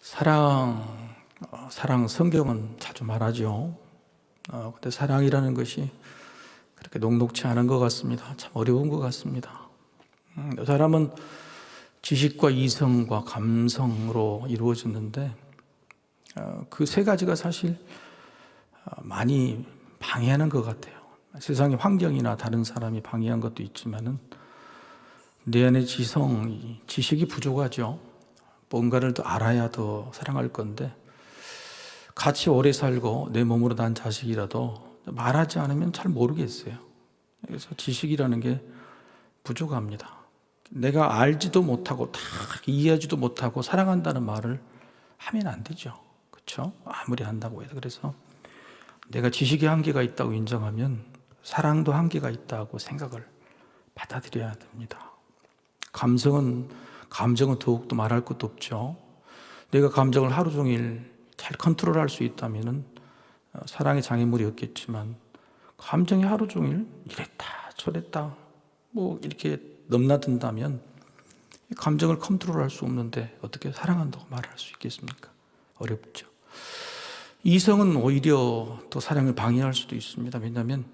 사랑 성경은 자주 말하죠. 근데 사랑이라는 것이 그렇게 녹록치 않은 것 같습니다. 참 어려운 것 같습니다. 사람은 지식과 이성과 감성으로 이루어졌는데 그 세 가지가 사실 많이 방해하는 것 같아요. 세상의 환경이나 다른 사람이 방해한 것도 있지만은 내 안의 지식이 부족하죠. 뭔가를 더 알아야 더 사랑할 건데 같이 오래 살고 내 몸으로 난 자식이라도 말하지 않으면 잘 모르겠어요. 그래서 지식이라는 게 부족합니다. 내가 알지도 못하고 다 이해하지도 못하고 사랑한다는 말을 하면 안 되죠. 그렇죠? 아무리 한다고 해도. 그래서 내가 지식의 한계가 있다고 인정하면 사랑도 한계가 있다고 생각을 받아들여야 됩니다. 감정은 더욱더 말할 것도 없죠. 내가 감정을 하루 종일 잘 컨트롤할 수 있다면 사랑의 장애물이 없겠지만 감정이 하루 종일 이랬다 저랬다 뭐 이렇게 넘나든다면 감정을 컨트롤할 수 없는데 어떻게 사랑한다고 말할 수 있겠습니까? 어렵죠. 이성은 오히려 또 사랑을 방해할 수도 있습니다. 왜냐하면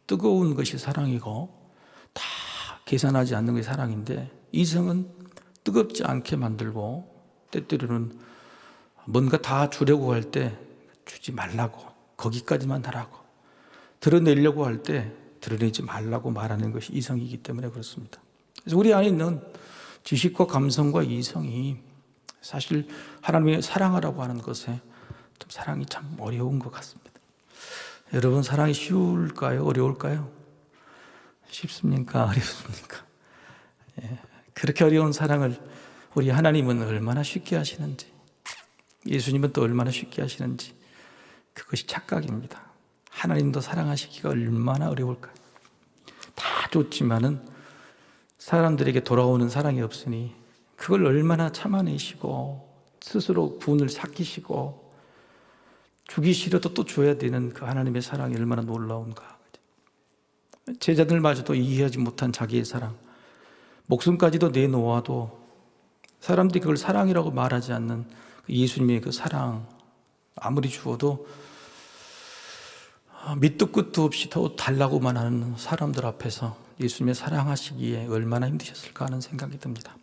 뜨거운 것이 사랑이고 다 계산하지 않는 것이 사랑인데 이성은 뜨겁지 않게 만들고 때때로는 뭔가 다 주려고 할 때 주지 말라고, 거기까지만 하라고, 드러내려고 할 때 드러내지 말라고 말하는 것이 이성이기 때문에 그렇습니다. 그래서 우리 안에 있는 지식과 감성과 이성이 사실 하나님의 사랑하라고 하는 것에 좀 사랑이 참 어려운 것 같습니다. 여러분, 사랑이 쉬울까요? 어려울까요? 쉽습니까? 어렵습니까? 그렇게 어려운 사랑을 우리 하나님은 얼마나 쉽게 하시는지, 예수님은 또 얼마나 쉽게 하시는지, 그것이 착각입니다. 하나님도 사랑하시기가 얼마나 어려울까요? 다 좋지만은 사람들에게 돌아오는 사랑이 없으니 그걸 얼마나 참아내시고 스스로 분을 삭히시고 주기 싫어도 또 줘야 되는 그 하나님의 사랑이 얼마나 놀라운가. 제자들마저도 이해하지 못한 자기의 사랑, 목숨까지도 내놓아도 사람들이 그걸 사랑이라고 말하지 않는 예수님의 그 사랑, 아무리 주어도 밑도 끝도 없이 더 달라고만 하는 사람들 앞에서 예수님의 사랑하시기에 얼마나 힘드셨을까 하는 생각이 듭니다.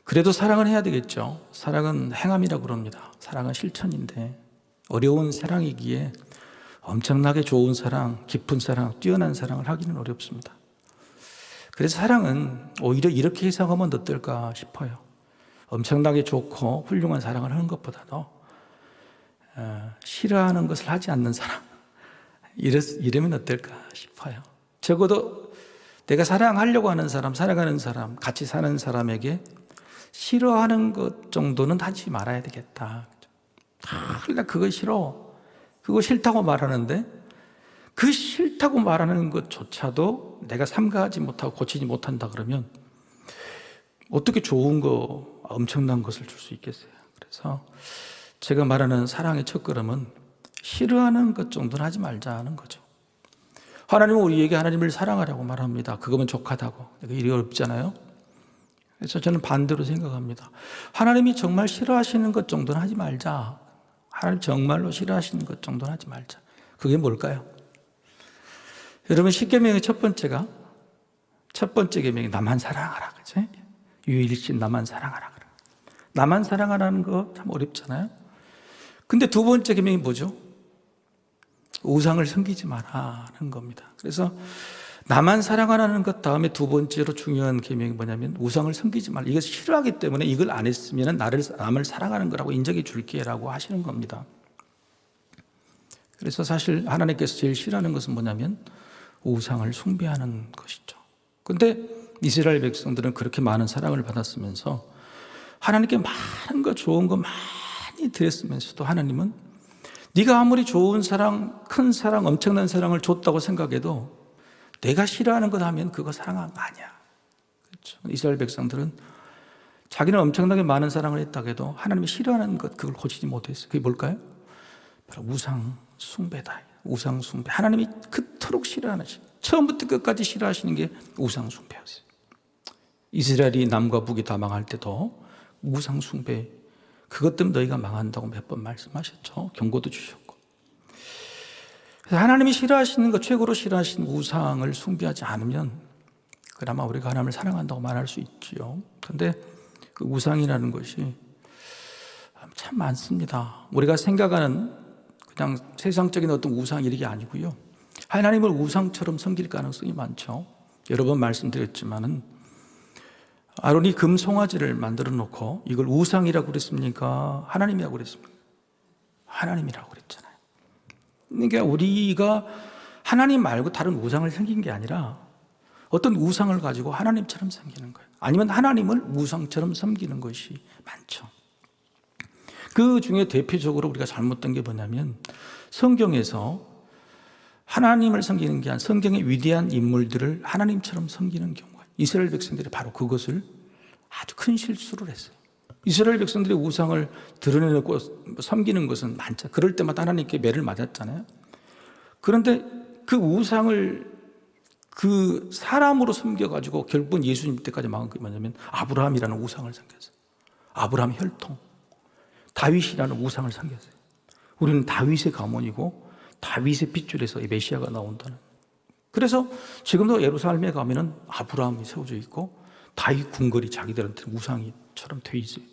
그래도 사랑은 해야 되겠죠. 사랑은 행함이라고 그럽니다. 사랑은 실천인데 어려운 사랑이기에 엄청나게 좋은 사랑, 깊은 사랑, 뛰어난 사랑을 하기는 어렵습니다. 그래서 사랑은 오히려 이렇게 해석하면 어떨까 싶어요. 엄청나게 좋고 훌륭한 사랑을 하는 것보다도 싫어하는 것을 하지 않는 사랑, 이러면 어떨까 싶어요. 적어도 내가 사랑하려고 하는 사람, 사랑하는 사람, 같이 사는 사람에게 싫어하는 것 정도는 하지 말아야 되겠다. 나 그거 싫어, 그거 싫다고 말하는데 그 싫다고 말하는 것조차도 내가 삼가하지 못하고 고치지 못한다 그러면 어떻게 좋은 거, 엄청난 것을 줄 수 있겠어요. 그래서 제가 말하는 사랑의 첫걸음은 싫어하는 것 정도는 하지 말자는 거죠. 하나님은 우리에게 하나님을 사랑하라고 말합니다. 그거면 족하다고. 일이 어렵잖아요. 그래서 저는 반대로 생각합니다. 하나님이 정말 싫어하시는 것 정도는 하지 말자. 하나님 정말로 싫어하시는 것 정도는 하지 말자. 그게 뭘까요? 여러분, 10계명의 첫 번째 계명이 나만 사랑하라. 그죠? 유일신 나만 사랑하라. 나만 사랑하라는 거 참 어렵잖아요. 근데 두 번째 계명이 뭐죠? 우상을 섬기지 마라는 겁니다. 그래서 나만 사랑하라는 것 다음에 두 번째로 중요한 계명이 뭐냐면 우상을 섬기지 말라. 이걸 싫어하기 때문에 이걸 안 했으면 남을 사랑하는 거라고 인정해 줄게라고 하시는 겁니다. 그래서 사실 하나님께서 제일 싫어하는 것은 뭐냐면 우상을 숭배하는 것이죠. 근데 이스라엘 백성들은 그렇게 많은 사랑을 받았으면서 하나님께 많은 거 좋은 거 많이 드렸으면서도 하나님은 네가 아무리 좋은 사랑, 큰 사랑, 엄청난 사랑을 줬다고 생각해도 내가 싫어하는 것 하면 그거 사랑한 거 아니야. 그렇죠? 이스라엘 백성들은 자기는 엄청나게 많은 사랑을 했다고 해도 하나님이 싫어하는 것, 그걸 고치지 못했어요. 그게 뭘까요? 바로 우상 숭배다. 우상 숭배. 하나님이 그토록 싫어하는, 처음부터 끝까지 싫어하시는 게 우상 숭배였어요. 이스라엘이 남과 북이 다 망할 때도 우상 숭배, 그것 때문에 너희가 망한다고 몇 번 말씀하셨죠. 경고도 주셨고. 그래서 하나님이 싫어하시는 것, 최고로 싫어하시는 우상을 숭배하지 않으면 그나마 우리가 하나님을 사랑한다고 말할 수 있지요. 그런데 그 우상이라는 것이 참 많습니다. 우리가 생각하는 그냥 세상적인 어떤 우상 이런 게 아니고요. 하나님을 우상처럼 섬길 가능성이 많죠. 여러 번 말씀드렸지만은 아론이 금 송아지를 만들어 놓고 이걸 우상이라고 그랬습니까? 하나님이라고 그랬습니까? 하나님이라고 그랬잖아요. 그러니까 우리가 하나님 말고 다른 우상을 섬긴 게 아니라 어떤 우상을 가지고 하나님처럼 섬기는 거예요. 아니면 하나님을 우상처럼 섬기는 것이 많죠. 그 중에 대표적으로 우리가 잘못된 게 뭐냐면 성경에서 하나님을 섬기는 게 아니라 성경의 위대한 인물들을 하나님처럼 섬기는 경우가, 이스라엘 백성들이 바로 그것을 아주 큰 실수를 했어요. 이스라엘 백성들이 우상을 드러내놓고 섬기는 것은 많죠. 그럴 때마다 하나님께 매를 맞았잖아요. 그런데 그 우상을 그 사람으로 섬겨가지고 결국은 예수님 때까지 막은 게 뭐냐면 아브라함이라는 우상을 섬겼어요. 아브라함 혈통, 다윗이라는 우상을 섬겼어요. 우리는 다윗의 가문이고 다윗의 핏줄에서 이 메시아가 나온다는. 그래서 지금도 예루살렘에 가면은 아브라함이 세워져 있고 다윗 궁궐이 자기들한테 우상처럼 돼 있어요.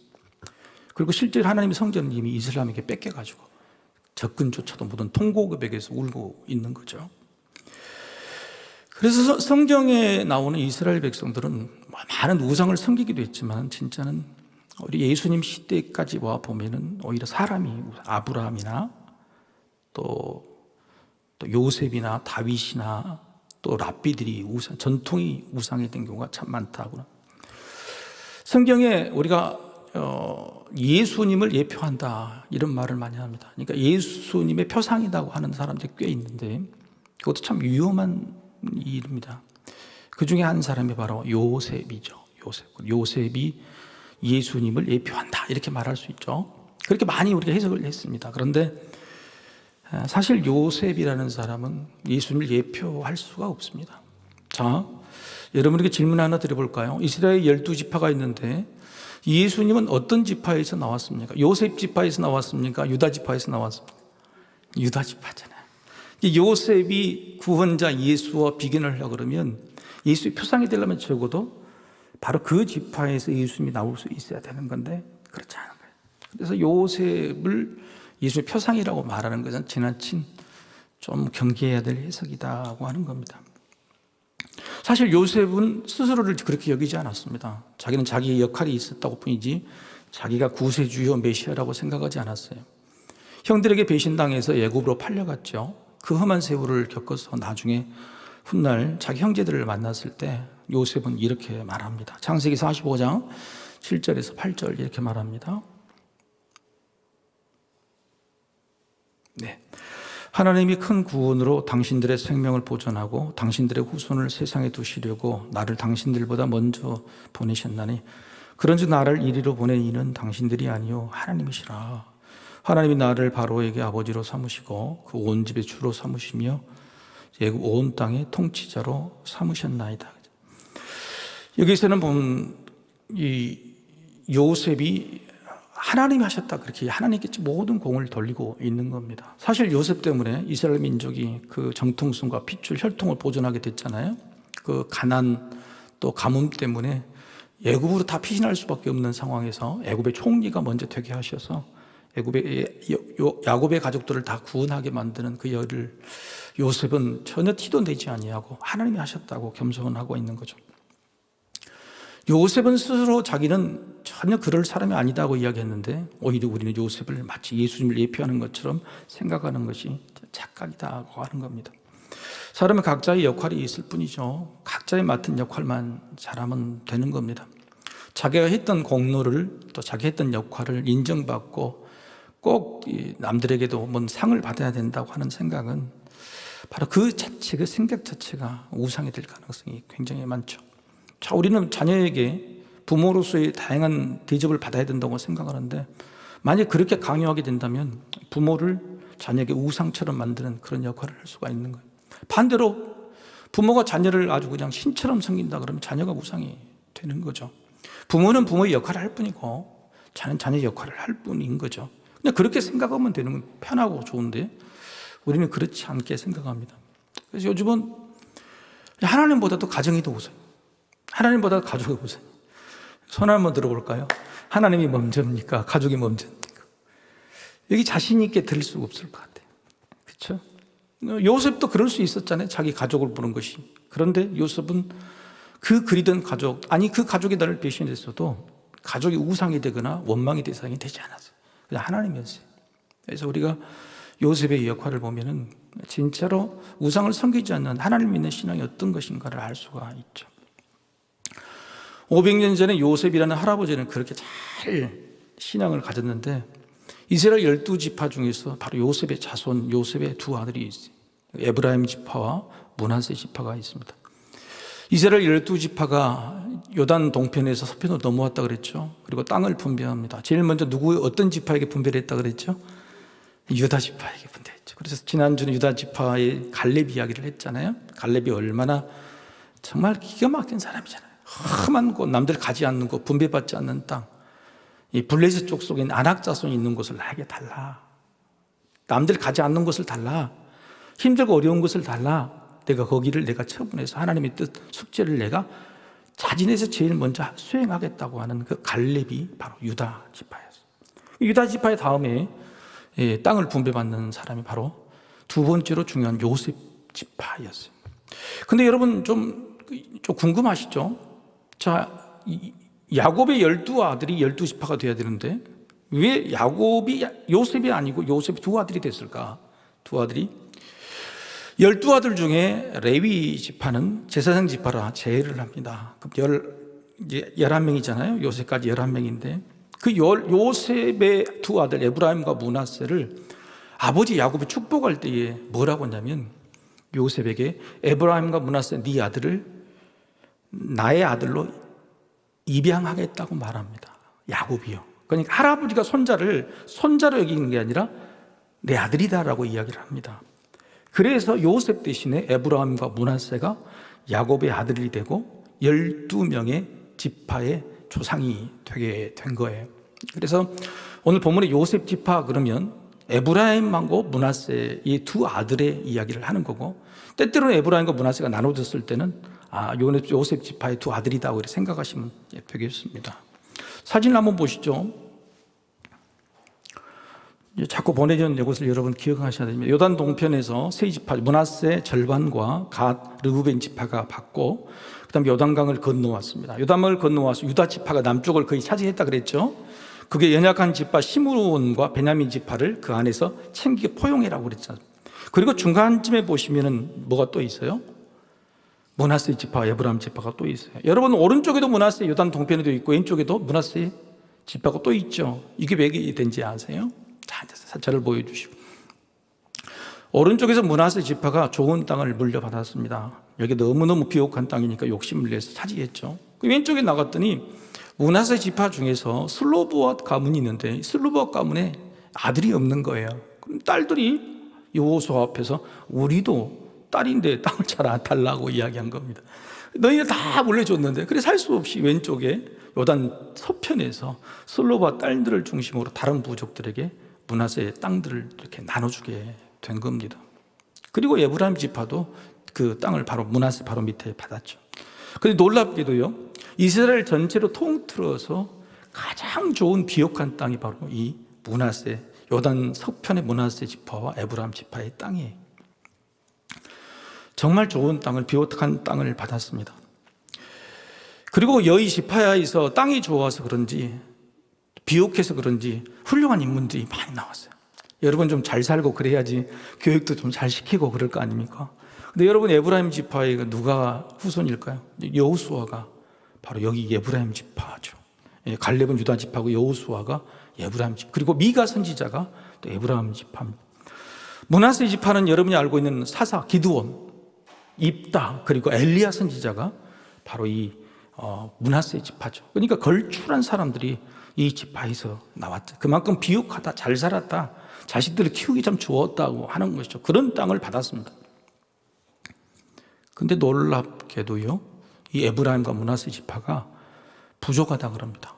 그리고 실제로 하나님의 성전은 이미 이슬람에게 뺏겨가지고 접근조차도 못한 통고급에게서 울고 있는 거죠. 그래서 성경에 나오는 이스라엘 백성들은 많은 우상을 섬기기도 했지만 진짜는 우리 예수님 시대까지 와 보면은 오히려 사람이 아브라함이나 또 요셉이나 다윗이나 또 랍비들이 우상, 전통이 우상이 된 경우가 참 많다고. 성경에 우리가 예수님을 예표한다 이런 말을 많이 합니다. 그러니까 예수님의 표상이라고 하는 사람들이 꽤 있는데 그것도 참 위험한 일입니다. 그 중에 한 사람이 바로 요셉이죠. 요셉이 예수님을 예표한다 이렇게 말할 수 있죠. 그렇게 많이 우리가 해석을 했습니다. 그런데 사실 요셉이라는 사람은 예수님을 예표할 수가 없습니다. 자, 여러분에게 질문 하나 드려볼까요? 이스라엘 12지파가 있는데 예수님은 어떤 지파에서 나왔습니까? 요셉 지파에서 나왔습니까? 유다 지파에서 나왔습니까? 유다 지파잖아요. 요셉이 구원자 예수와 비견을 하려고 그러면 예수의 표상이 되려면 적어도 바로 그 지파에서 예수님이 나올 수 있어야 되는 건데 그렇지 않은 거예요. 그래서 요셉을 예수의 표상이라고 말하는 것은 지나친 좀 경계해야 될 해석이라고 하는 겁니다. 사실 요셉은 스스로를 그렇게 여기지 않았습니다. 자기는 자기의 역할이 있었다고 뿐이지 자기가 구세주요 메시아라고 생각하지 않았어요. 형들에게 배신당해서 애굽으로 팔려갔죠. 그 험한 세월을 겪어서 나중에 훗날 자기 형제들을 만났을 때 요셉은 이렇게 말합니다. 창세기 45장 7절에서 8절 이렇게 말합니다. 네. 하나님이 큰 구원으로 당신들의 생명을 보존하고 당신들의 후손을 세상에 두시려고 나를 당신들보다 먼저 보내셨나니 그런즉 나를 이리로 보낸 이는 당신들이 아니요 하나님이시라. 하나님이 나를 바로에게 아버지로 삼으시고 그 온 집의 주로 삼으시며 애굽 온 땅의 통치자로 삼으셨나이다. 여기서는 보면 이 요셉이 하나님이 하셨다 그렇게 하나님께 모든 공을 돌리고 있는 겁니다. 사실 요셉 때문에 이스라엘 민족이 그 정통성과 핏줄 혈통을 보존하게 됐잖아요. 그 가난 또 가뭄 때문에 애굽으로 다 피신할 수밖에 없는 상황에서 애굽의 총리가 먼저 되게 하셔서 야곱의 가족들을 다 구원하게 만드는 그 일을 요셉은 전혀 티도 내지 아니하고 하나님이 하셨다고 겸손하고 있는 거죠. 요셉은 스스로 자기는 전혀 그럴 사람이 아니다고 이야기했는데 오히려 우리는 요셉을 마치 예수님을 예표하는 것처럼 생각하는 것이 착각이다고 하는 겁니다. 사람은 각자의 역할이 있을 뿐이죠. 각자의 맡은 역할만 잘하면 되는 겁니다. 자기가 했던 공로를 또 자기가 했던 역할을 인정받고 꼭 남들에게도 뭔 상을 받아야 된다고 하는 생각은 바로 그 자체, 그 생각 자체가 우상이 될 가능성이 굉장히 많죠. 자, 우리는 자녀에게 부모로서의 다양한 대접을 받아야 된다고 생각하는데 만약 그렇게 강요하게 된다면 부모를 자녀에게 우상처럼 만드는 그런 역할을 할 수가 있는 거예요. 반대로 부모가 자녀를 아주 그냥 신처럼 섬긴다 그러면 자녀가 우상이 되는 거죠. 부모는 부모의 역할을 할 뿐이고 자녀 역할을 할 뿐인 거죠. 그냥 그렇게 생각하면 되는 건 편하고 좋은데 우리는 그렇지 않게 생각합니다. 그래서 요즘은 하나님보다도 가정이 더 우선, 하나님보다 가족이 우선. 손 한번 들어볼까요? 하나님이 먼저입니까? 가족이 먼저입니까? 여기 자신 있게 들을 수가 없을 것 같아요. 그렇죠? 요셉도 그럴 수 있었잖아요. 자기 가족을 보는 것이. 그런데 요셉은 그 그리던 가족, 아니 그 가족이 나를 배신했어도 가족이 우상이 되거나 원망의 대상이 되지 않았어요. 그냥 하나님이었어요. 그래서 우리가 요셉의 역할을 보면은 진짜로 우상을 섬기지 않는 하나님 믿는 신앙이 어떤 것인가를 알 수가 있죠. 500년 전에 요셉이라는 할아버지는 그렇게 잘 신앙을 가졌는데 이스라엘 12지파 중에서 바로 요셉의 자손, 요셉의 두 아들이 있어요. 에브라임 지파와 므낫세 지파가 있습니다. 이스라엘 12지파가 요단 동편에서 서편으로 넘어왔다 그랬죠. 그리고 땅을 분배합니다. 제일 먼저 어떤 지파에게 분배를 했다 그랬죠? 유다 지파에게 분배했죠. 그래서 지난주는 유다 지파의 갈렙 이야기를 했잖아요. 갈렙이 얼마나 정말 기가 막힌 사람이잖아요. 험한 곳, 남들 가지 않는 곳, 분배받지 않는 땅, 이 블레셋 족 속에 아낙 자손이 있는 곳을 나에게 달라. 남들 가지 않는 곳을 달라. 힘들고 어려운 곳을 달라. 내가 거기를 내가 처분해서 하나님의 뜻, 숙제를 내가 자진해서 제일 먼저 수행하겠다고 하는 그 갈렙이 바로 유다 지파였어요. 유다 지파의 다음에 땅을 분배받는 사람이 바로 두 번째로 중요한 요셉 지파였어요. 근데 여러분 좀 궁금하시죠? 자, 야곱의 12아들이 12지파가 돼야 되는데 왜 야곱이 요셉이 아니고 요셉이 두 아들이 됐을까? 두 아들이 12아들 중에 레위 지파는 제사장 지파라 제외를 합니다. 그럼 11명이잖아요. 요셉까지 11명인데 그 요셉의 두 아들 에브라임과 므낫세를 아버지 야곱이 축복할 때에 뭐라고 했냐면 요셉에게 에브라임과 므낫세 네 아들을 나의 아들로 입양하겠다고 말합니다. 야곱이요. 그러니까 할아버지가 손자로 여기는 게 아니라 내 아들이다라고 이야기를 합니다. 그래서 요셉 대신에 에브라임과 므낫세가 야곱의 아들이 되고 12명의 지파의 조상이 되게 된 거예요. 그래서 오늘 본문의 요셉 지파 그러면 에브라임하고 므낫세 이 두 아들의 이야기를 하는 거고 때때로는 에브라임과 므낫세가 나눠졌을 때는 요셉 지파의 두 아들이다 이렇게 생각하시면 되겠습니다. 사진을 한번 보시죠. 자꾸 보내준 이것을 여러분 기억하셔야 됩니다. 요단 동편에서 세 지파 므낫세 절반과 갓 르우벤 지파가 받고 그다음에 요단강을 건너왔습니다. 요단강을 건너와서 유다 지파가 남쪽을 거의 차지했다 그랬죠. 그게 연약한 지파 시므온과 베냐민 지파를 그 안에서 챙기게 포용해라고 그랬잖아요. 그리고 중간쯤에 보시면은 뭐가 또 있어요? 므낫세 지파, 에브라임 지파가 또 있어요. 여러분 오른쪽에도 므낫세 요단 동편에도 있고 왼쪽에도 므낫세 지파가 또 있죠. 이게 왜 된지 아세요? 자, 사찰을 보여주시고 오른쪽에서 므낫세 지파가 좋은 땅을 물려받았습니다. 여기 너무너무 비옥한 땅이니까 욕심을 내서 차지했죠. 왼쪽에 나갔더니 므낫세 지파 중에서 슬로브앗 가문이 있는데 슬로브앗 가문에 아들이 없는 거예요. 그럼 딸들이 여호수아 앞에서 우리도 딸인데 땅을 잘 안 달라고 이야기한 겁니다. 너희는 다 물려줬는데 그래서 할 수 없이 왼쪽에 요단 서편에서 슬로브앗 딸들을 중심으로 다른 부족들에게 므낫세의 땅들을 이렇게 나눠주게 된 겁니다. 그리고 에브라임 지파도 그 땅을 바로 므낫세 바로 밑에 받았죠. 그런데 놀랍게도요, 이스라엘 전체로 통틀어서 가장 좋은 비옥한 땅이 바로 이 므낫세 요단 서편의 므낫세 지파와 에브라임 지파의 땅이에요. 정말 좋은 땅을 비옥한 땅을 받았습니다. 그리고 여의 지파야에서 땅이 좋아서 그런지 비옥해서 그런지 훌륭한 인물들이 많이 나왔어요. 여러분 좀 잘 살고 그래야지 교육도 좀 잘 시키고 그럴 거 아닙니까? 근데 여러분 에브라임 지파의 누가 후손일까요? 여호수아가 바로 여기 에브라임 지파죠. 갈렙은 유다 지파고 여호수아가 에브라임 지파. 그리고 미가 선지자가 또 에브라임 지파입니다. 므낫세 지파는 여러분이 알고 있는 사사 기드온, 입다 그리고 엘리야 선지자가 바로 이 므낫세 지파죠. 그러니까 걸출한 사람들이 이 지파에서 나왔죠. 그만큼 비옥하다, 잘 살았다, 자식들을 키우기 참 좋았다고 하는 것이죠. 그런 땅을 받았습니다. 근데 놀랍게도요, 이 에브라임과 므낫세 지파가 부족하다 그럽니다.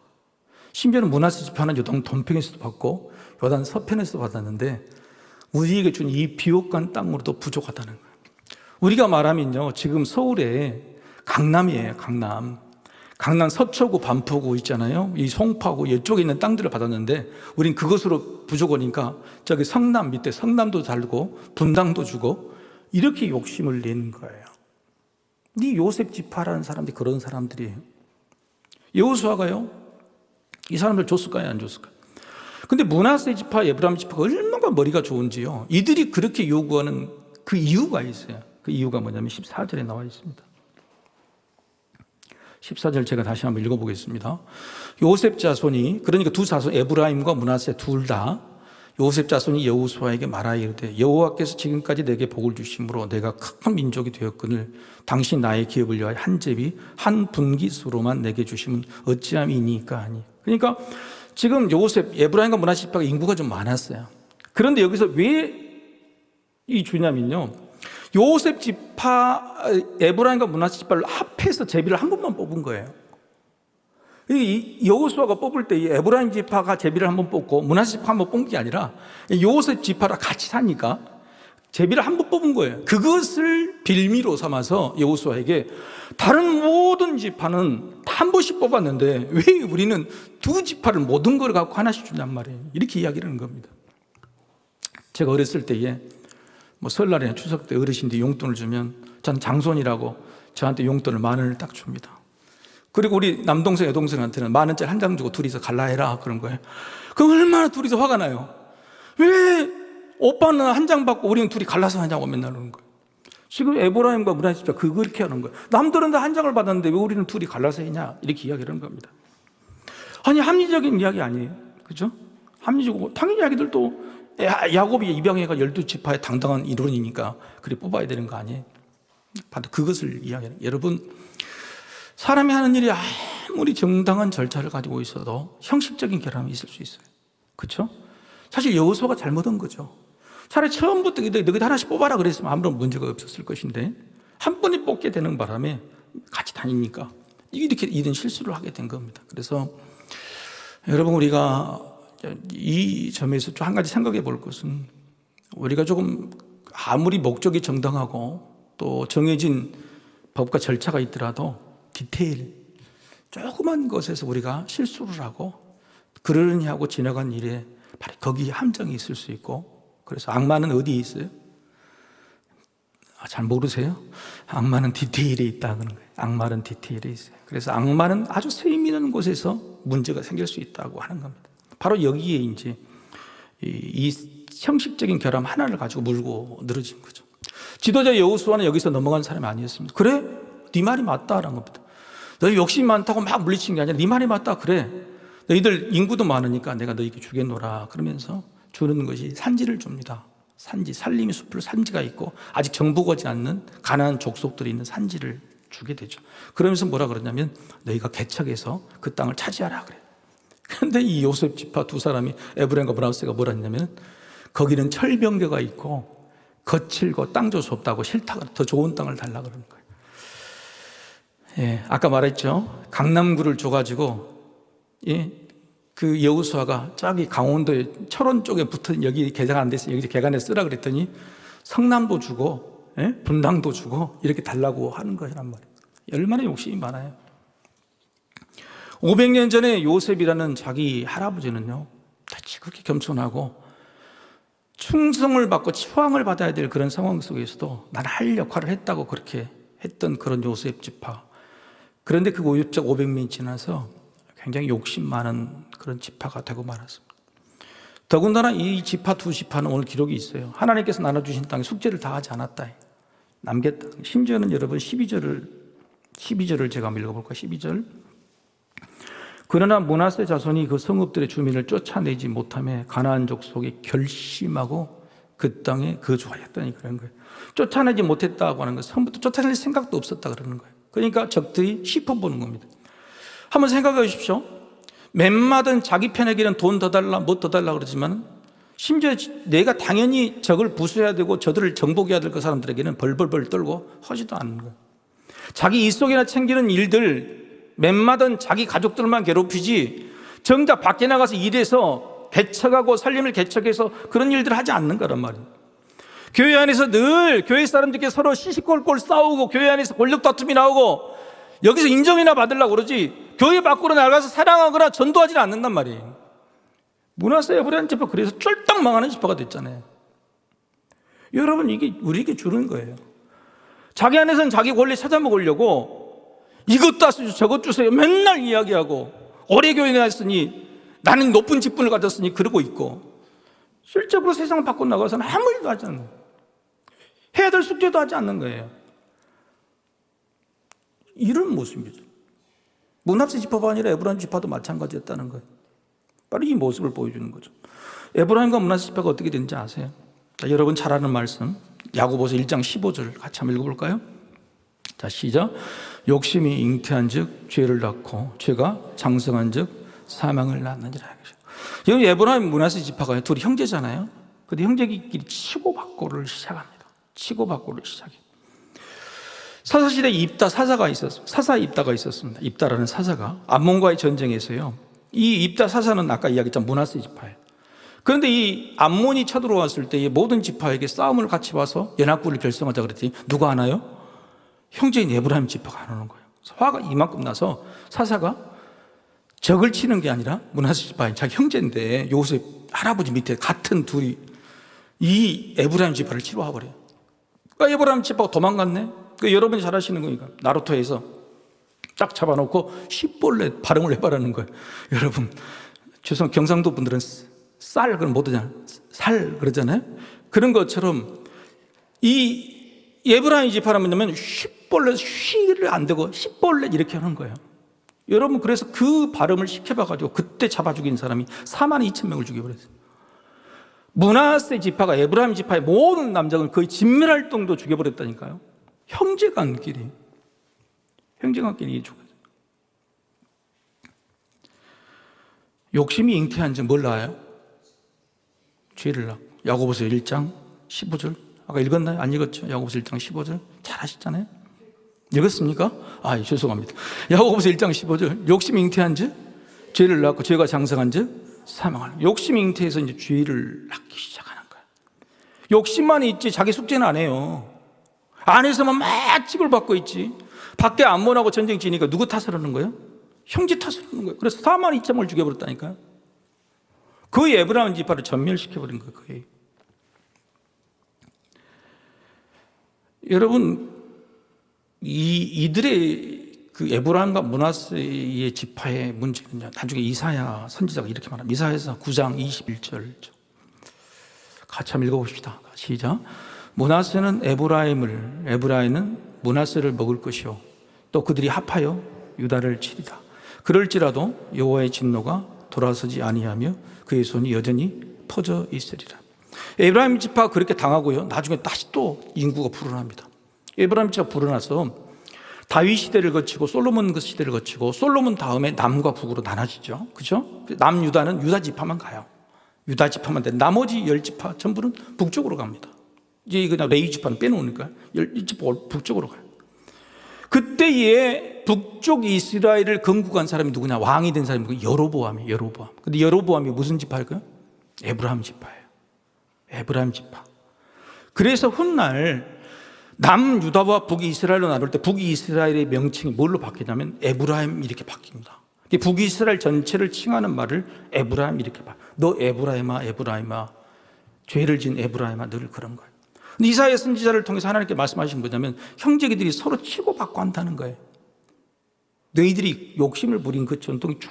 심지어는 문하세 지파는 요단 동편에서도 받고 요단 서편에서도 받았는데 우리에게 준 이 비옥한 땅으로도 부족하다는 거예요. 우리가 말하면요, 지금 서울에 강남이에요. 강남 서초구, 반포구 있잖아요. 이 송파구 이쪽에 있는 땅들을 받았는데 우린 그것으로 부족하니까 저기 성남 밑에 성남도 달고 분당도 주고 이렇게 욕심을 내는 거예요. 이 요셉 지파라는 사람들이 그런 사람들이에요. 여호수아가요, 이 사람들 줬을까요, 안 줬을까요? 근데 므낫세 지파, 에브라임 지파가 얼마나 머리가 좋은지요. 이들이 그렇게 요구하는 그 이유가 있어요. 그 이유가 뭐냐면 14절에 나와 있습니다. 14절 제가 다시 한번 읽어보겠습니다. 요셉 자손이, 그러니까 두 자손 에브라임과 므낫세 둘 다 요셉 자손이 여호수아에게 말하이르되 여호와께서 지금까지 내게 복을 주심으로 내가 큰 민족이 되었거늘 당신 나의 기업을 위하여 한 제비 한 분깃으로만 내게 주시면 어찌함이니까 하니. 그러니까 지금 요셉, 에브라임과 므낫세 지파가 인구가 좀 많았어요. 그런데 여기서 왜 이 주냐면요, 요셉 지파, 에브라임과 므낫세 지파를 합해서 제비를 한 번만 뽑은 거예요. 이 여호수아가 뽑을 때 이 에브라임 지파가 제비를 한 번 뽑고 므낫세 지파 한 번 뽑은 게 아니라 요셉 지파랑 같이 사니까 제비를 한 번 뽑은 거예요. 그것을 빌미로 삼아서 여호수아에게 다른 모든 지파는 다 한 번씩 뽑았는데 왜 우리는 두 지파를 모든 걸 갖고 하나씩 주냔 말이에요. 이렇게 이야기를 하는 겁니다. 제가 어렸을 때에 뭐 설날이나 추석 때 어르신들이 용돈을 주면 저는 장손이라고 저한테 용돈을 10,000원을 딱 줍니다. 그리고 우리 남동생, 여동생한테는 10,000원짜리 한 장 주고 둘이서 갈라해라 그런 거예요. 그럼 얼마나 둘이서 화가 나요. 왜 오빠는 한 장 받고 우리는 둘이 갈라서 하냐고 맨날 그러는 거예요. 지금 에브라임과 므낫세 지파 그렇게 하는 거예요. 남들은 다 한 장을 받았는데 왜 우리는 둘이 갈라서 했냐 이렇게 이야기를 하는 겁니다. 아니 합리적인 이야기 아니에요. 그렇죠? 합리적이고 당연히 자기들도 야곱이 입양해가 12지파의 당당한 일원이니까 그래 뽑아야 되는 거 아니에요. 바로 그것을 이야기해요. 여러분, 사람이 하는 일이 아무리 정당한 절차를 가지고 있어도 형식적인 결함이 있을 수 있어요. 그렇죠? 사실 여호수아가 잘못한 거죠. 차라리 처음부터 너희들 하나씩 뽑아라 그랬으면 아무런 문제가 없었을 것인데 한 번에 뽑게 되는 바람에 같이 다니니까 이렇게 이런 실수를 하게 된 겁니다. 그래서 여러분, 우리가 이 점에서 좀 한 가지 생각해 볼 것은 우리가 조금 아무리 목적이 정당하고 또 정해진 법과 절차가 있더라도 디테일, 조그만 것에서 우리가 실수를 하고 그러려니 하고 지나간 일에 바로 거기에 함정이 있을 수 있고, 그래서 악마는 어디에 있어요? 잘 모르세요? 악마는 디테일에 있다 그러는 거예요. 악마는 디테일에 있어요. 그래서 악마는 아주 세밀한 곳에서 문제가 생길 수 있다고 하는 겁니다. 바로 여기에 이제 이 형식적인 결함 하나를 가지고 물고 늘어진 거죠. 지도자 여호수아는 여기서 넘어간 사람이 아니었습니다. 그래? 네 말이 맞다라는 겁니다. 너희 욕심이 많다고 막 물리친 게 아니라 네 말이 맞다. 그래. 너희들 인구도 많으니까 내가 너희에게 주겠노라. 그러면서 주는 것이 산지를 줍니다. 산지, 살림의 숲을 산지가 있고 아직 정복하지 않는 가나안 족속들이 있는 산지를 주게 되죠. 그러면서 뭐라 그러냐면 너희가 개척해서 그 땅을 차지하라 그래. 그런데 이 요셉 지파 두 사람이 에브라임과 므낫세가 뭐라 했냐면 거기는 철병거가 있고 거칠고 땅 줄 수 없다고 싫다고 더 좋은 땅을 달라 그러는 거예요. 예, 아까 말했죠. 강남구를 줘가지고 그 여호수아가 저기 강원도의 철원 쪽에 붙은 여기 개장 안 돼서 여기 개간에 쓰라 그랬더니 성남도 주고 분당도 주고 이렇게 달라고 하는 것이란 말이에요. 얼마나 욕심이 많아요. 500년 전에 요셉이라는 자기 할아버지는요, 그렇게 겸손하고 충성을 받고 치황을 받아야 될 그런 상황 속에서도 난 할 역할을 했다고 그렇게 했던 그런 요셉 지파. 그런데 그 500년이 지나서 굉장히 욕심 많은 그런 지파가 되고 말았습니다. 더군다나 이 지파 두 지파는 오늘 기록이 있어요. 하나님께서 나눠주신 땅에 숙제를 다 하지 않았다. 남겼다. 심지어는 여러분 12절을 제가 한번 읽어볼까요? 12절. 그러나 므낫세 자손이 그 성읍들의 주민을 쫓아내지 못하며 가나안 족속이 결심하고 그 땅에 거주하였다니 그런 거예요. 쫓아내지 못했다고 하는 것, 처음부터 쫓아낼 생각도 없었다 그러는 거예요. 그러니까 적들이 씹어보는 겁니다. 한번 생각해 보십시오. 맴마든 자기 편에게는 돈 더 달라, 뭐 더 달라 그러지만 심지어 내가 당연히 적을 부수해야 되고 저들을 정복해야 될 그 사람들에게는 벌벌벌 떨고 하지도 않는 거예요. 자기 입속이나 챙기는 일들, 맴마든 자기 가족들만 괴롭히지 정작 밖에 나가서 일해서 개척하고 살림을 개척해서 그런 일들을 하지 않는 거란 말이에요. 교회 안에서 늘 교회 사람들끼리 서로 시시콜콜 싸우고 교회 안에서 권력 다툼이 나오고 여기서 인정이나 받으려고 그러지 교회 밖으로 나가서 사랑하거나 전도하지는 않는단 말이에요. 므낫세 에브라임 지파 그래서 쫄딱 망하는 지파가 됐잖아요. 여러분 이게 우리에게 주는 거예요. 자기 안에서는 자기 권리 찾아먹으려고 이것 따주세요 저것 주세요 맨날 이야기하고 오래 교회에 나왔으니 나는 높은 직분을 가졌으니 그러고 있고 실제로 세상 밖으로 나가서는 아무 일도 하지 않는 거예요. 해야 될 숙제도 하지 않는 거예요. 이런 모습이죠. 므낫세 지파가 아니라 에브라임 지파도 마찬가지였다는 거예요. 바로 이 모습을 보여주는 거죠. 에브라임과 므낫세 지파가 어떻게 되는지 아세요? 자, 여러분 잘 아는 말씀 야고보서 1장 15절 같이 한번 읽어볼까요? 자, 시작. 욕심이 잉태한 즉 죄를 낳고 죄가 장성한 즉 사망을 낳느니라. 여기 에브라임 므낫세 지파가 둘이 형제잖아요. 근데 형제끼리 치고받고를 시작합니다. 치고받고를 시작해요. 사사시대에 입다 사사가 있었습니다. 사사 입다가 있었습니다. 입다라는 사사가 암몬과의 전쟁에서요. 이 입다 사사는 아까 이야기했던 므낫세 지파예요. 그런데 이 암몬이 쳐들어왔을 때 이 모든 지파에게 싸움을 같이 봐서 연합군을 결성하자 그랬더니 누가 하나요? 형제인 에브라임 지파가 안 오는 거예요. 그래서 화가 이만큼 나서 사사가 적을 치는 게 아니라 므낫세 지파인 자기 형제인데 요셉 할아버지 밑에 같은 둘이 이 에브라임 지파를 치러 와버려요. 그러니까 에브라임 지파가 도망갔네. 그러니까 여러분이 잘 아시는 거니까 나루토에서 딱 잡아놓고 씹볼레 발음을 해봐라는 거예요. 여러분 경상도 분들은 쌀 그럼 못 하잖아요. 살 그러잖아요. 그런 것처럼 이 에브라임 지파는 뭐냐면 씹볼레 쉬를 안 되고 씹볼레 이렇게 하는 거예요. 여러분 그래서 그 발음을 시켜봐가지고 그때 잡아 죽인 사람이 42,000명을 죽여버렸어요. 므낫세 지파가 에브라임 지파의 모든 남자는 거의 진멸할 정도 죽여버렸다니까요. 형제간끼리 죽어요. 욕심이 잉태한 지 뭘 낳아요? 죄를 낳고. 야고보서 1장 15절 아까 읽었나요? 안 읽었죠? 야고보서 1장 15절 잘 아시잖아요. 읽었습니까? 아, 죄송합니다. 야고보서 1장 15절 욕심이 잉태한 지 죄를 낳고 죄가 장성한 지 사망하는. 욕심이 잉태해서 이제 죄를 낳기 시작하는 거예요. 욕심만 있지 자기 숙제는 안 해요. 안에서만 막 찝을 받고 있지. 밖에 암몬하고 전쟁 지니까 누구 탓을 하는 거예요? 형제 탓을 하는 거예요. 그래서 42,000명을 죽여버렸다니까요. 그 에브라임 지파를 전멸시켜버린 거예요. 거의. 여러분 이들의 그 에브라임과 므낫세의 지파의 문제는요. 나중에 이사야 선지자가 이렇게 말합니다. 이사야서 9장 21절 같이 한번 읽어봅시다. 시작. 므낫세는 에브라임은 므낫세를 먹을 것이요 또 그들이 합하여 유다를 치리다. 그럴지라도 여호와의 진노가 돌아서지 아니하며 그의 손이 여전히 퍼져 있으리라. 에브라임 지파가 그렇게 당하고요. 나중에 다시 또 인구가 불어납니다. 에브라임 지파가 불어나서 다윗 시대를 거치고 솔로몬 그 시대를 거치고 솔로몬 다음에 남과 북으로 나눠지죠. 그죠? 남유다는 유다 지파만 가요. 유다 지파만 돼. 나머지 10지파 전부는 북쪽으로 갑니다. 이제 그냥 레위 지파는 빼놓으니까 10지파 북쪽으로 가요. 그때에 북쪽 이스라엘을 건국한 사람이 누구냐? 왕이 된 사람이 누구냐? 여로보암이에요. 여로보암. 근데 여로보암이 무슨 지파일까요? 에브라임 지파예요. 에브라임 지파. 그래서 훗날 남유다와 북이스라엘로 나눌 때 북이스라엘의 명칭이 뭘로 바뀌냐면 에브라임 이렇게 바뀝니다. 북이스라엘 전체를 칭하는 말을 에브라임 이렇게 봐. 너 에브라임아 에브라임아 죄를 지은 에브라임아 늘 그런 거예요. 근데 이사야 선지자를 통해서 하나님께 말씀하신 거냐면 형제들이 서로 치고받고 한다는 거예요. 너희들이 욕심을 부린 그 전통이 쭉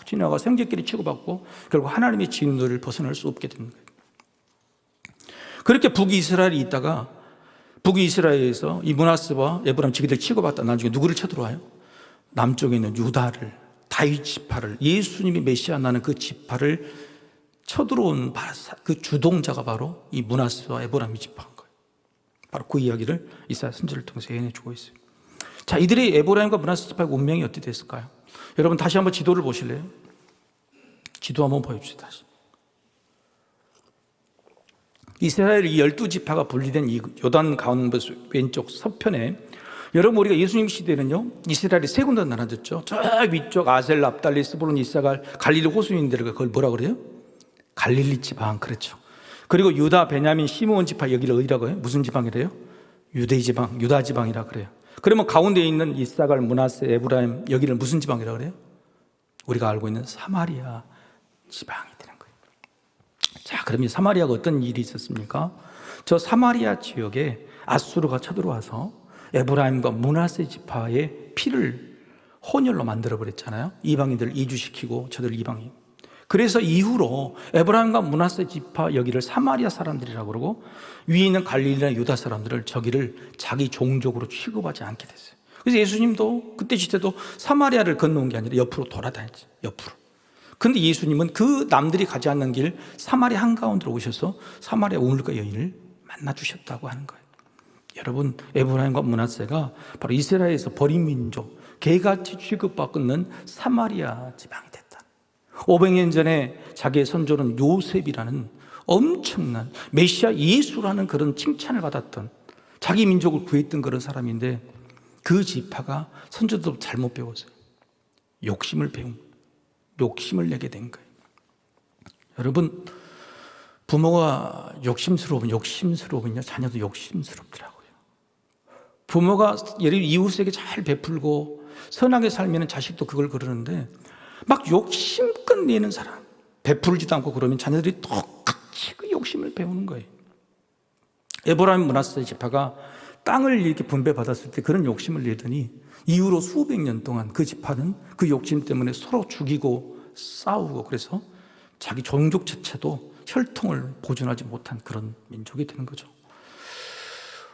지나가 형제끼리 치고받고 결국 하나님의 진노를 벗어날 수 없게 되는 거예요. 그렇게 북이스라엘이 있다가 북이스라엘에서 이 므낫세와 에브라임 지기들 치고받다 나중에 누구를 쳐들어와요? 남쪽에 있는 유다를 다윗 지파를 예수님이 메시아 나는 그 지파를 쳐들어온 그 주동자가 바로 이 므낫세와 에브라임 지파인 거예요. 바로 그 이야기를 이사야 선지자를 통해서 예언해주고 있어요. 자, 이들의 에브라임과 므낫세 지파의 운명이 어떻게 됐을까요? 여러분 다시 한번 지도를 보실래요? 지도 한번 보여주세요. 다시. 이스라엘 12지파가 분리된 이 요단 강변 왼쪽 서편에 여러분, 우리가 예수님 시대는요, 이스라엘이 세 군데 나눠졌죠. 저 위쪽 아셀, 납달리, 스불론, 이사갈, 갈릴리 호수인들과 그걸 뭐라 그래요? 갈릴리 지방. 그렇죠. 그리고 유다, 베냐민, 시므온 지파, 여기를 어디라고 해요? 무슨 지방이래요? 유대 지방, 유다 지방이라 그래요. 그러면 가운데 있는 이사갈, 므낫세, 에브라임, 여기를 무슨 지방이라고 그래요? 우리가 알고 있는 사마리아 지방이 되는 거예요. 자, 그러면 사마리아가 어떤 일이 있었습니까? 저 사마리아 지역에 아수르가 쳐들어와서 에브라임과 므낫세 지파의 피를 혼혈로 만들어 버렸잖아요. 이방인들을 이주시키고 저들 이방인. 그래서 이후로 에브라임과 므낫세 지파 여기를 사마리아 사람들이라고 그러고, 위에 있는 갈릴리나 유다 사람들을 저기를 자기 종족으로 취급하지 않게 됐어요. 그래서 예수님도 그때 시대도 사마리아를 건너온 게 아니라 옆으로 돌아다녔죠. 옆으로. 근데 예수님은 그 남들이 가지 않는 길 사마리아 한가운데로 오셔서 사마리아 우물가 여인을 만나 주셨다고 하는 거예요. 여러분, 에브라임과 므낫세가 바로 이스라엘에서 버린 민족, 개같이 취급받는 사마리아 지방이 됐다. 500년 전에 자기의 선조는 요셉이라는 엄청난 메시아 예수라는 그런 칭찬을 받았던, 자기 민족을 구했던 그런 사람인데, 그 지파가 선조도 잘못 배웠어요. 욕심을 내게 된 거예요. 여러분, 부모가 욕심스러우면요, 자녀도 욕심스럽더라고요. 부모가 예를 이웃에게 잘 베풀고 선하게 살면 자식도 그걸 그러는데, 막 욕심껏 내는 사람, 베풀지도 않고 그러면 자녀들이 똑같이 그 욕심을 배우는 거예요. 에브라임 므낫세 지파가 땅을 이렇게 분배받았을 때 그런 욕심을 내더니 이후로 수백 년 동안 그 지파는 그 욕심 때문에 서로 죽이고 싸우고, 그래서 자기 종족 자체도 혈통을 보존하지 못한 그런 민족이 되는 거죠.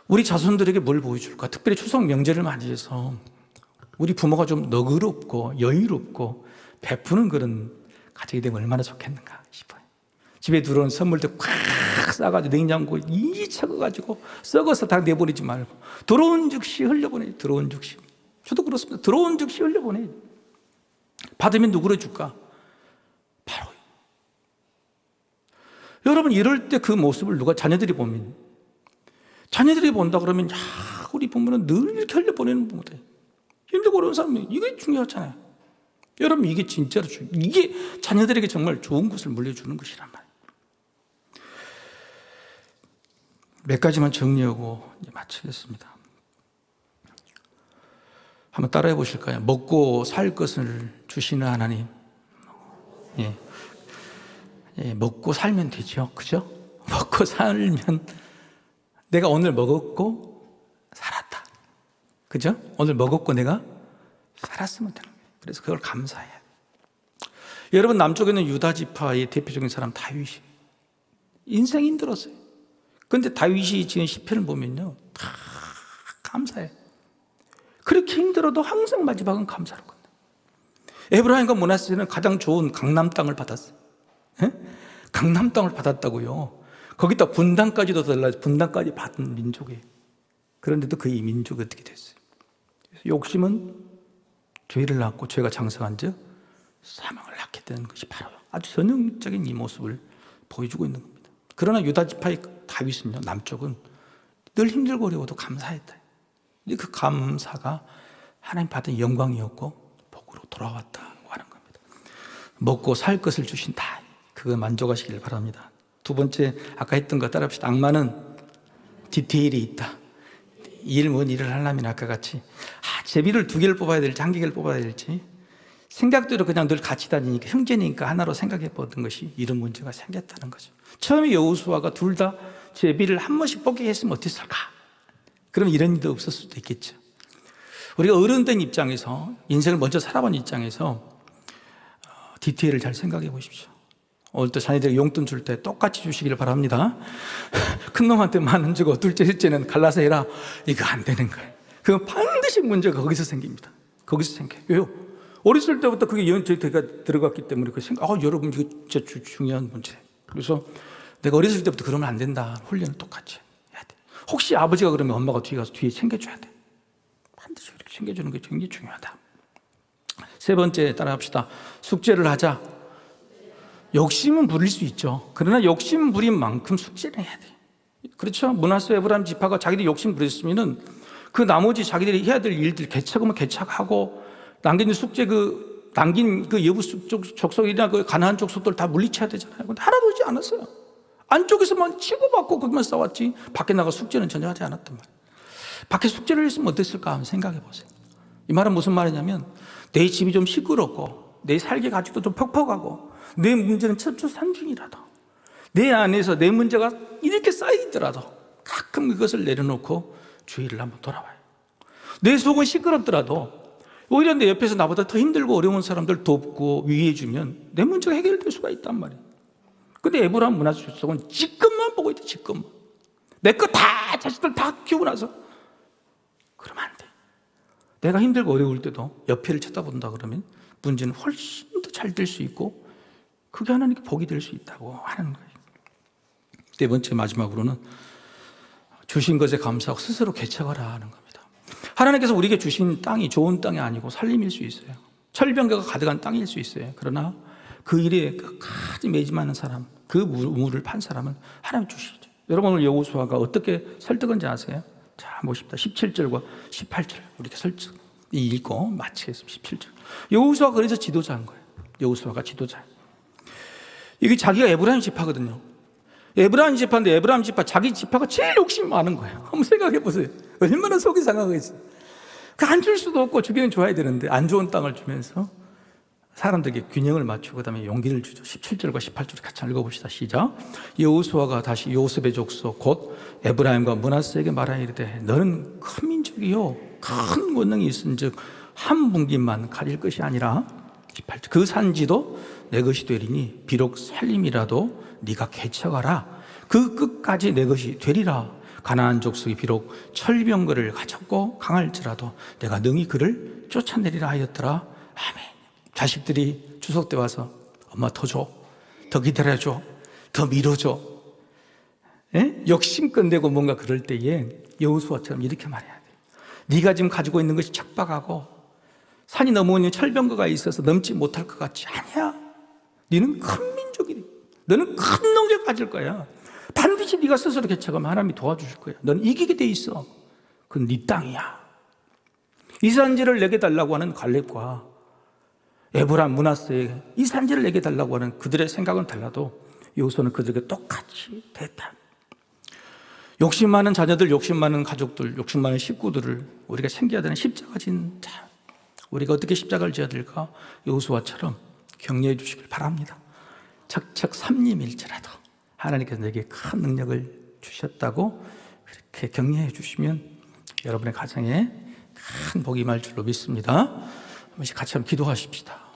우리 자손들에게 뭘 보여줄까? 특별히 추석 명절을 맞이해서 우리 부모가 좀 너그럽고 여유롭고 베푸는 그런 가정이 되면 얼마나 좋겠는가 싶어요. 집에 들어온 선물들 꽉 싸가지고 냉장고에 이 적어가지고 썩어서 다 내버리지 말고 들어온 즉시 흘려보내요. 들어온 즉시. 저도 그렇습니다. 들어온 즉시 흘려보내요. 받으면 누구를 줄까? 바로. 여러분, 이럴 때 그 모습을 자녀들이 보면, 자녀들이 본다 그러면, 야, 우리 부모는 늘 이렇게 흘려보내는 부모다. 힘들고 어려운 사람이 이게 중요하잖아요. 여러분, 이게 진짜로 이게 자녀들에게 정말 좋은 것을 물려주는 것이란 말이에요. 몇 가지만 정리하고 이제 마치겠습니다. 한번 따라해 보실까요? 먹고 살 것을 주시는 하나님. 예. 예, 먹고 살면 되죠. 그죠? 먹고 살면 내가 오늘 먹었고 살았다. 그죠? 오늘 먹었고 내가 살았으면 되는 거예요. 그래서 그걸 감사해요. 여러분, 남쪽에는 유다 지파의 대표적인 사람 다윗이 인생이 힘들었어요. 그런데 다윗이 지은 시편을 보면요, 다 감사해요. 그렇게 힘들어도 항상 마지막은 감사로 끝나요. 에브라임과 므낫세는 가장 좋은 강남 땅을 받았어요. 에? 강남 땅을 받았다고요. 거기다 분당까지도 달라서 분당까지 받은 민족이에요. 그런데도 그 이 민족이 어떻게 됐어요? 욕심은 죄를 낳고 죄가 장성한 즉 사망을 낳게 되는 것이 바로 아주 전형적인 이 모습을 보여주고 있는 겁니다. 그러나 유다 지파의 다윗은요, 남쪽은 늘 힘들고 어려워도 감사했다. 그 감사가 하나님 받은 영광이었고 복으로 돌아왔다고 하는 겁니다. 먹고 살 것을 주신다. 그거 만족하시길 바랍니다. 두 번째, 아까 했던 거 따라합시다. 악마는 디테일이 있다. 뭔 일을 하려면 아까 같이 제비를 2개를 뽑아야 될지 1개를 뽑아야 될지 생각대로 그냥 늘 같이 다니니까 형제니까 하나로 생각해 보던 것이 이런 문제가 생겼다는 거죠. 처음에 여호수아가 둘 다 제비를 한 번씩 뽑게 했으면 어땠을까? 그럼 이런 일도 없을 수도 있겠죠. 우리가 어른된 입장에서, 인생을 먼저 살아본 입장에서 디테일을 잘 생각해 보십시오. 오늘도 자녀들에게 용돈 줄 때 똑같이 주시기를 바랍니다. 큰 놈한테 10,000원 주고 둘째, 셋째는 갈라서 해라. 이거 안 되는 거예요. 그건 반드시 문제가 거기서 생깁니다. 거기서 생겨요. 왜요? 어렸을 때부터 그게 연체가 들어갔기 때문에 그 생각, 여러분 이거 진짜 중요한 문제. 그래서 내가 어렸을 때부터 그러면 안 된다. 훈련을 똑같이 해야 돼. 혹시 아버지가 그러면 엄마가 뒤에 가서 뒤에 챙겨줘야 돼. 반드시 그렇게 챙겨주는 게 굉장히 중요하다. 세 번째, 따라합시다. 숙제를 하자. 욕심은 부릴 수 있죠. 그러나 욕심 부린 만큼 숙제를 해야 돼. 그렇죠? 므낫세 에브라임 지파가 자기들이 욕심 부렸으면은 그 나머지 자기들이 해야 될 일들 개척하면 개척하고 남긴 숙제 남긴 그 여부 족속이나 그 가나안 족속들 다 물리쳐야 되잖아요. 근데 하나도 하지 않았어요. 안쪽에서만 치고받고 거기만 싸웠지 밖에 나가 숙제는 전혀 하지 않았단 말이에요. 밖에 숙제를 했으면 어땠을까 한번 생각해 보세요. 이 말은 무슨 말이냐면 내 집이 좀 시끄럽고 내 살기 가지고 좀 퍽퍽하고 내 문제는 첩추산중이라도 내 안에서 내 문제가 이렇게 쌓이더라도 가끔 그것을 내려놓고 주의를 한번 돌아봐요. 내 속은 시끄럽더라도 오히려 내 옆에서 나보다 더 힘들고 어려운 사람들 돕고 위해주면 내 문제가 해결될 수가 있단 말이에요. 근데 에브라임 문화 속은 지금만 보고 있다. 지금만. 내 거 다 자식들 다 키우고 나서 그러면 안 돼. 내가 힘들고 어려울 때도 옆에를 쳐다본다 그러면 문제는 훨씬 더 잘 될 수 있고 그게 하나님께 복이 될 수 있다고 하는 거예요. 네 번째 마지막으로는 주신 것에 감사하고 스스로 개척하라 하는 겁니다. 하나님께서 우리에게 주신 땅이 좋은 땅이 아니고 살림일 수 있어요. 철병가가 가득한 땅일 수 있어요. 그러나 그 일에 끝까지 매진하는 사람, 그 우물을 판 사람은 하나님 주시죠. 여러분 오늘 여호수아가 어떻게 설득한지 아세요? 자 보십시다. 17절과 18절 우리가 읽고 마치겠습니다. 17절. 여호수아가 그래서 지도자인 거예요. 여호수아가 지도자. 이게 자기가 에브라임 지파거든요. 에브라임 지파인데 에브라임 지파 자기 지파가 제일 욕심이 많은 거예요. 한번 생각해 보세요. 얼마나 속이 상하겠어요. 안 줄 수도 없고 주기는 줘야 되는데 안 좋은 땅을 주면서 사람들에게 균형을 맞추고 그다음에 용기를 주죠. 17절과 18절 같이 읽어봅시다. 시작. 여호수아가 다시 요셉의 족속 곧 에브라임과 므낫세에게 말하여 이르되 너는 큰 민족이요 큰 권능이 있은즉 한 분기만 가질 것이 아니라 18절 그 산지도 내 것이 되리니 비록 살림이라도 네가 개척하라 그 끝까지 내 것이 되리라. 가나안 족속이 비록 철병거를 가졌고 강할지라도 내가 능히 그를 쫓아내리라 하였더라. 아멘. 자식들이 추석 때 와서 엄마 더 줘, 더 기다려줘, 더 밀어줘. 욕심껏 내고 뭔가 그럴 때에 여호수아처럼 이렇게 말해야 돼. 네가 지금 가지고 있는 것이 척박하고 산이 넘어오는 철병거가 있어서 넘지 못할 것 같지? 아니야. 너는 큰 민족이니. 너는 큰 능력 가질 거야. 반드시 네가 스스로 개척하면 하나님이 도와주실 거야. 넌 이기게 돼 있어. 그건 네 땅이야. 이 산지를 내게 달라고 하는 갈렙과 에브라임 므낫세에 이 산지를 내게 달라고 하는 그들의 생각은 달라도 여호수아는 그들에게 똑같이 대답. 욕심 많은 자녀들, 욕심 많은 가족들, 욕심 많은 식구들을 우리가 챙겨야 되는 십자가 진 자. 우리가 어떻게 십자가를 져야 될까? 여호수아처럼 격려해 주시길 바랍니다. 척척 삼림일지라도 하나님께서 내게 큰 능력을 주셨다고 그렇게 격려해 주시면 여러분의 가정에 큰 복이 임할 줄로 믿습니다. 한 번씩 같이 한번 기도하십시다.